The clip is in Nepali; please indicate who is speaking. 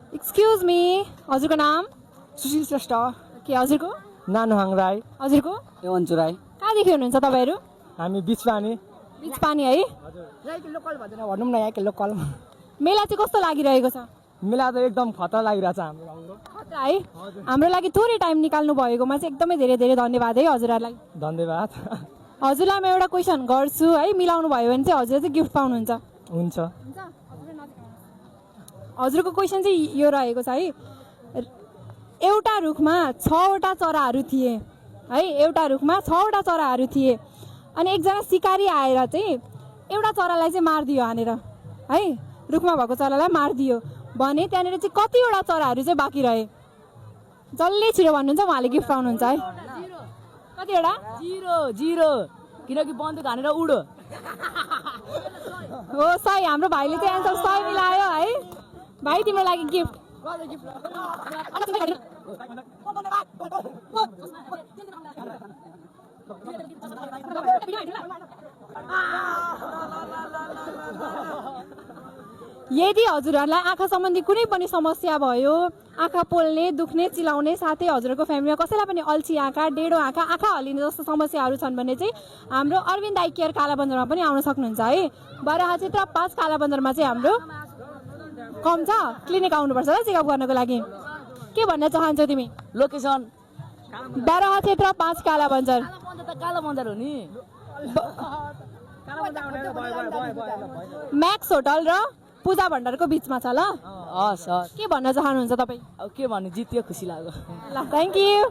Speaker 1: एक्सक्युज मी, हजुरको नाम?
Speaker 2: सुशील श्रेष्ठ।
Speaker 1: के हजुरको?
Speaker 2: नानुहाङ राई।
Speaker 1: हजुरको?
Speaker 2: एवन्चु राई।
Speaker 1: कहाँदेखि हुनुहुन्छ तपाईँहरू?
Speaker 2: हामी बिचपानी।
Speaker 1: बिचपानी है?
Speaker 2: यहाँकै लोकल भन्छ भनौँ न, यहाँकै लोकल।
Speaker 1: मेला चाहिँ कस्तो लागिरहेको छ?
Speaker 2: मेला त एकदम खतरा लागिरहेछ हाम्रो।
Speaker 1: खतरा है? हाम्रो लागि थोरै टाइम निकाल्नु भएकोमा चाहिँ एकदमै धेरै धेरै धन्यवाद है हजुरहरूलाई।
Speaker 2: धन्यवाद।
Speaker 1: हजुरलाई म एउटा क्वेसन गर्छु है, मिलाउनु भयो भने चाहिँ हजुरले चाहिँ गिफ्ट पाउनुहुन्छ।
Speaker 2: हुन्छ।
Speaker 1: हजुरको क्वेसन चाहिँ यो रहेको छ है, एउटा रुखमा 6वटा चराहरू थिए है, एउटा रुखमा 6वटा चराहरू थिए अनि एकजना सिकारी आएर चाहिँ एउटा चरालाई चाहिँ मारिदियो हानेर है, रुखमा भएको चरालाई मारिदियो भने त्यहाँनिर चाहिँ कतिवटा चराहरू चाहिँ बाँकी रहे? जसले छिटो भन्नुहुन्छ उहाँले गिफ्ट पाउनुहुन्छ है। कतिवटा?
Speaker 2: 0 किनकि बन्दुक हानेर उडो।
Speaker 1: हो सही, हाम्रो भाइले चाहिँ एन्सर सही मिलायो है। भाइ तिम्रो लागि गिफ्ट। यदि हजुरहरूलाई आँखा सम्बन्धी कुनै पनि समस्या भयो, आँखा पोल्ने, दुख्ने, चिलाउने, साथै हजुरको फ्यामिलीमा कसैलाई पनि अल्छी आँखा, डेढो आँखा, आँखा हल्लिने जस्तो समस्याहरू छन् भने चाहिँ हाम्रो अरविन्द आई केयर कालाबन्दरमा पनि आउन सक्नुहुन्छ है। बराहा क्षेत्र 5 कालाबन्दरमा चाहिँ हाम्रो कम छ, क्लिनिक आउनुपर्छ ल चेकअप गर्नको लागि। के भन्न चाहन्छौ तिमी?
Speaker 2: लोकेसन
Speaker 1: बराहा क्षेत्र 5 कालाबन्दर।
Speaker 2: कालाबन्दर हो नि।
Speaker 1: म्याक्स होटल र पूजा भण्डारको बिचमा छ ल।
Speaker 2: हस् हस्।
Speaker 1: के भन्न चाहनुहुन्छ तपाईँ?
Speaker 2: अब के भन्नु, जित्यो, खुसी लाग्यो।
Speaker 1: ल थ्याङ्क यू।